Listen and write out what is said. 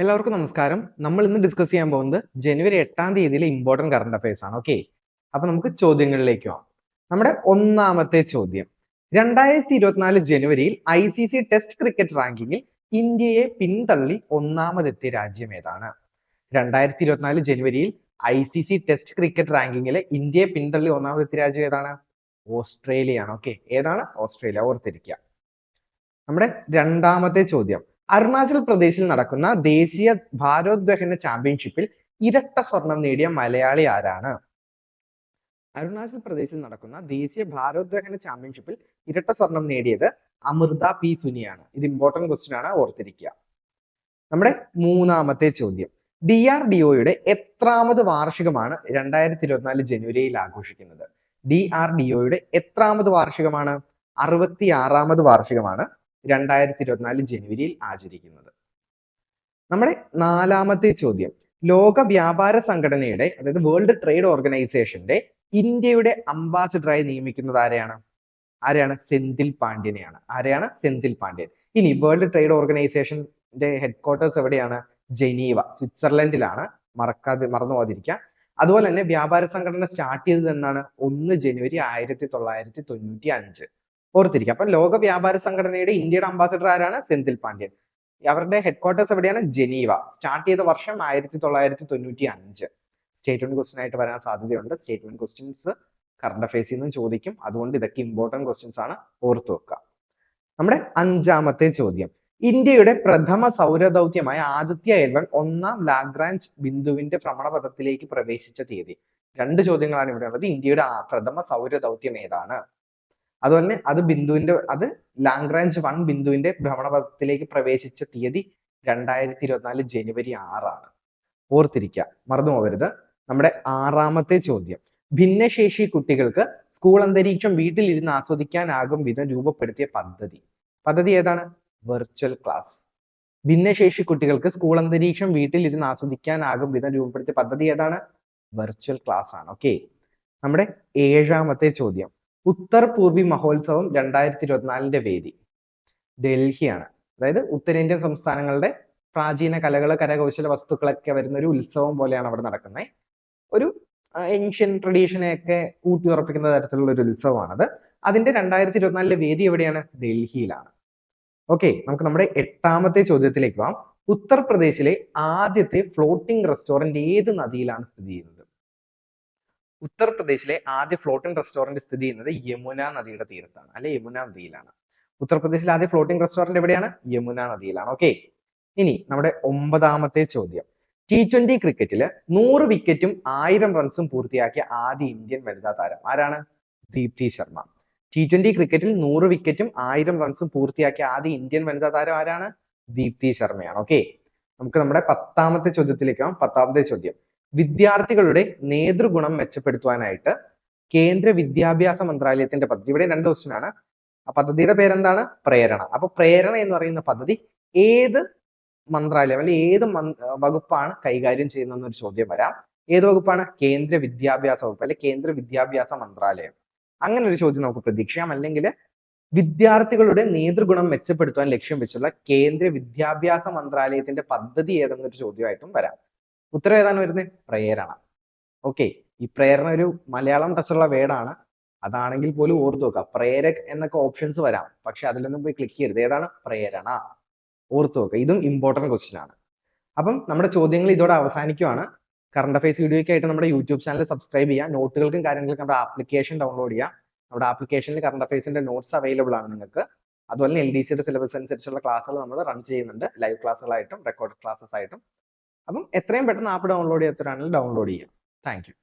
എല്ലാവർക്കും നമസ്കാരം. നമ്മൾ ഇന്ന് ഡിസ്കസ് ചെയ്യാൻ പോകുന്നത് ജനുവരി 8-ാം തീയതിയിലെ ഇമ്പോർട്ടന്റ് കറണ്ട് അഫയേഴ്സ് ആണ്. ഓക്കെ, അപ്പൊ നമുക്ക് ചോദ്യങ്ങളിലേക്ക് പോകാം. നമ്മുടെ ഒന്നാമത്തെ ചോദ്യം, 2024 ജനുവരിയിൽ ICC ടെസ്റ്റ് ക്രിക്കറ്റ് റാങ്കിങ്ങിൽ ഇന്ത്യയെ പിന്തള്ളി ഒന്നാമതെത്തിയ രാജ്യം ഏതാണ്? 2024 ജനുവരിയിൽ ICC ടെസ്റ്റ് ക്രിക്കറ്റ് റാങ്കിങ്ങിലെ ഇന്ത്യയെ പിന്തള്ളി ഒന്നാമതെത്തിയ രാജ്യം ഏതാണ്? ഓസ്ട്രേലിയ ആണ്. ഓക്കെ, ഏതാണ്? ഓസ്ട്രേലിയ. ഓർത്തിരിക്കുക. നമ്മുടെ രണ്ടാമത്തെ ചോദ്യം, അരുണാചൽ പ്രദേശിൽ നടക്കുന്ന ദേശീയ ഭാരോദ്വഹന ചാമ്പ്യൻഷിപ്പിൽ ഇരട്ട സ്വർണം നേടിയ മലയാളി ആരാണ്? അരുണാചൽ പ്രദേശിൽ നടക്കുന്ന ദേശീയ ഭാരോദ്വഹന ചാമ്പ്യൻഷിപ്പിൽ ഇരട്ട സ്വർണം നേടിയത് അമൃത പി സുനിയാണ്. ഇത് ഇമ്പോർട്ടന്റ് ക്വസ്റ്റ്യൻ ആണ്, ഓർത്തിരിക്കുക. നമ്മുടെ മൂന്നാമത്തെ ചോദ്യം, DRDOയുടെ എത്രാമത് വാർഷികമാണ് 2024 ജനുവരിയിൽ ആഘോഷിക്കുന്നത്? DRDOയുടെ എത്രാമത് വാർഷികമാണ്? 66ാമത് വാർഷികമാണ് 2024 ജനുവരിയിൽ ആചരിക്കുന്നത്. നമ്മുടെ നാലാമത്തെ ചോദ്യം, ലോക വ്യാപാര സംഘടനയുടെ അതായത് വേൾഡ് ട്രേഡ് ഓർഗനൈസേഷന്റെ ഇന്ത്യയുടെ അംബാസിഡറായി നിയമിക്കുന്നത് ആരെയാണ്? സെന്തിൽ പാണ്ഡ്യനെയാണ്. ആരെയാണ്? സെന്തിൽ പാണ്ഡ്യൻ. ഇനി വേൾഡ് ട്രേഡ് ഓർഗനൈസേഷന്റെ ഹെഡ്ക്വാർട്ടേഴ്സ് എവിടെയാണ്? ജനീവ, സ്വിറ്റ്സർലൻഡിലാണ്. മറന്നു പോകാതിരിക്കുക. അതുപോലെ തന്നെ വ്യാപാര സംഘടന സ്റ്റാർട്ട് ചെയ്തത് എന്നാണ്? 1 ജനുവരി 1995. ഓർത്തിരിക്കുക. അപ്പൊ ലോക വ്യാപാര സംഘടനയുടെ ഇന്ത്യയുടെ അംബാസിഡർ ആരാണ്? സെന്തിൽ പാണ്ഡ്യൻ. അവരുടെ ഹെഡ്ക്വാർട്ടേഴ്സ് എവിടെയാണ്? ജനീവ. സ്റ്റാർട്ട് ചെയ്ത വർഷം 1995. സ്റ്റേറ്റ്മെന്റ് ക്വസ്റ്റ്യൻ ആയിട്ട് വരാൻ സാധ്യതയുണ്ട്. സ്റ്റേറ്റ്മെന്റ് ക്വസ്റ്റ്യൻസ് കറണ്ട് അഫയേഴ്സിൽ നിന്നും ചോദിക്കും. അതുകൊണ്ട് ഇതൊക്കെ ഇമ്പോർട്ടന്റ് ക്വസ്റ്റ്യൻസ് ആണ്, ഓർത്തു വെക്കുക. നമ്മുടെ അഞ്ചാമത്തെ ചോദ്യം, ഇന്ത്യയുടെ പ്രഥമ സൗരദൗത്യമായ ആദിത്യ L1 ഒന്നാം ലാഗ്രാഞ്ച് ബിന്ദുവിന്റെ ഭ്രമണപഥത്തിലേക്ക് പ്രവേശിച്ച തീയതി. രണ്ട് ചോദ്യങ്ങളാണ് ഇവിടെ ഉള്ളത്. ഇന്ത്യയുടെ പ്രഥമ സൗരദൗത്യം ഏതാണ്? അതുപോലെ അത് ലാഗ്രാഞ്ച് 1 ബിന്ദുവിന്റെ ഭ്രമണപഥത്തിലേക്ക് പ്രവേശിച്ച തീയതി 2024 ജനുവരി 6 ആണ്. ഓർത്തിരിക്കുക, മറന്നു പോകരുത്. നമ്മുടെ ആറാമത്തെ ചോദ്യം, ഭിന്നശേഷി കുട്ടികൾക്ക് സ്കൂൾ അന്തരീക്ഷം വീട്ടിലിരുന്ന് ആസ്വദിക്കാനാകും വിധം രൂപപ്പെടുത്തിയ പദ്ധതി ഏതാണ്? Virtual class. ഭിന്നശേഷി കുട്ടികൾക്ക് സ്കൂൾ അന്തരീക്ഷം വീട്ടിലിരുന്ന് ആസ്വദിക്കാനാകും വിധം രൂപപ്പെടുത്തിയ പദ്ധതി ഏതാണ്? വെർച്വൽ ക്ലാസ് ആണ്. ഓക്കെ, നമ്മുടെ ഏഴാമത്തെ ചോദ്യം, ഉത്തർ പൂർവി മഹോത്സവം 2024 വേദി ഡൽഹിയാണ്. അതായത് ഉത്തരേന്ത്യൻ സംസ്ഥാനങ്ങളുടെ പ്രാചീന കലകൾ, കരകൗശല വസ്തുക്കളൊക്കെ വരുന്ന ഒരു ഉത്സവം പോലെയാണ് അവിടെ നടക്കുന്നത്. ഒരു ഏൻഷ്യൻ ട്രഡീഷനെയൊക്കെ ഊട്ടിയുറപ്പിക്കുന്ന തരത്തിലുള്ള ഒരു ഉത്സവമാണത്. അതിന്റെ 2024 വേദി എവിടെയാണ്? ഡൽഹിയിലാണ്. ഓക്കെ, നമുക്ക് നമ്മുടെ എട്ടാമത്തെ ചോദ്യത്തിലേക്ക് പോകാം. ഉത്തർപ്രദേശിലെ ആദ്യത്തെ ഫ്ലോട്ടിംഗ് റെസ്റ്റോറന്റ് ഏത് നദിയിലാണ് സ്ഥിതി ചെയ്യുന്നത്? ഉത്തർപ്രദേശിലെ ആദ്യ ഫ്ലോട്ടിംഗ് റെസ്റ്റോറന്റ് സ്ഥിതി ചെയ്യുന്നത് യമുന നദിയുടെ തീരത്താണ്, അല്ലെ യമുന നദിയിലാണ്. ഉത്തർപ്രദേശിലെ ആദ്യ ഫ്ലോട്ടിംഗ് റെസ്റ്റോറന്റ് എവിടെയാണ്? യമുന നദിയിലാണ്. ഓക്കെ, ഇനി നമ്മുടെ ഒമ്പതാമത്തെ ചോദ്യം, T20 ക്രിക്കറ്റില് 100 വിക്കറ്റും 1000 റൺസും പൂർത്തിയാക്കിയ ആദ്യ ഇന്ത്യൻ വനിതാ താരം ആരാണ്? ദീപ്തി ശർമ്മ. T20 ക്രിക്കറ്റിൽ 100 വിക്കറ്റും 1000 റൺസും പൂർത്തിയാക്കിയ ആദ്യ ഇന്ത്യൻ വനിതാ താരം ആരാണ്? ദീപ്തി ശർമ്മയാണ്. ഓക്കെ, നമുക്ക് നമ്മുടെ പത്താമത്തെ ചോദ്യത്തിലേക്ക് പോകാം. പത്താമത്തെ ചോദ്യം, വിദ്യാർത്ഥികളുടെ നേതൃഗുണം മെച്ചപ്പെടുത്തുവാനായിട്ട് കേന്ദ്ര വിദ്യാഭ്യാസ മന്ത്രാലയത്തിന്റെ പദ്ധതി. ഇവിടെ രണ്ട് ക്വസ്റ്റ്യൻ ആണ്. ആ പദ്ധതിയുടെ പേരെന്താണ്? പ്രേരണ. അപ്പൊ പ്രേരണ എന്ന് പറയുന്ന പദ്ധതി ഏത് മന്ത്രാലയം അല്ലെങ്കിൽ ഏത് വകുപ്പാണ് കൈകാര്യം ചെയ്യുന്നതെന്ന് ഒരു ചോദ്യം വരാം. ഏത് വകുപ്പാണ്? കേന്ദ്ര വിദ്യാഭ്യാസ വകുപ്പ് അല്ലെ കേന്ദ്ര വിദ്യാഭ്യാസ മന്ത്രാലയം. അങ്ങനെ ഒരു ചോദ്യം നമുക്ക് പ്രതീക്ഷിക്കാം. അല്ലെങ്കിൽ വിദ്യാർത്ഥികളുടെ നേതൃഗുണം മെച്ചപ്പെടുത്താൻ ലക്ഷ്യം വെച്ചുള്ള കേന്ദ്ര വിദ്യാഭ്യാസ മന്ത്രാലയത്തിന്റെ പദ്ധതി ഏതെന്നൊരു ചോദ്യമായിട്ടും വരാം. ഉത്തരം ഏതാണ് വരുന്നത്? പ്രേരണ. ഓക്കെ, ഈ പ്രേരണ ഒരു മലയാളം ടച്ചുള്ള വേർഡാണ്. അതാണെങ്കിൽ പോലും ഓർത്തു വെക്കുക. പ്രേരക് എന്നൊക്കെ ഓപ്ഷൻസ് വരാം, പക്ഷെ അതിലൊന്നും പോയി ക്ലിക്ക് ചെയ്യരുത്. ഏതാണ്? പ്രേരണ. ഓർത്തു വെക്കുക. ഇതും ഇമ്പോർട്ടന്റ് ക്വസ്റ്റ്യൻ ആണ്. അപ്പം നമ്മുടെ ചോദ്യങ്ങൾ ഇതോടെ അവസാനിക്കുവാണ്. കറണ്ട് അഫയേഴ്സ് വീഡിയോയ്ക്കായിട്ട് നമ്മുടെ യൂട്യൂബ് ചാനൽ സബ്സ്ക്രൈബ് ചെയ്യുക. നോട്ടുകൾക്കും കാര്യങ്ങൾക്കും നമ്മുടെ ആപ്ലിക്കേഷൻ ഡൗൺലോഡ് ചെയ്യുക. നമ്മുടെ ആപ്ലിക്കേഷനിൽ കറണ്ട് അഫയേഴ്സിന്റെ നോട്ട്സ് അവൈലബിൾ ആണ് നിങ്ങൾക്ക്. അതുപോലെ LDCയുടെ സിലബസ് അനുസരിച്ചുള്ള ക്ലാസ്സുകൾ നമ്മൾ റൺ ചെയ്യുന്നുണ്ട്, ലൈവ് ക്ലാസ്സുകളായിട്ടും റെക്കോർഡ് ക്ലാസ്സസ് ആയിട്ടും. അപ്പം എത്രയും പെട്ടെന്ന് ആപ്പ് ഡൗൺലോഡ് ചെയ്യാത്തവരാണെങ്കിൽ ഡൗൺലോഡ് ചെയ്യാം. Thank you.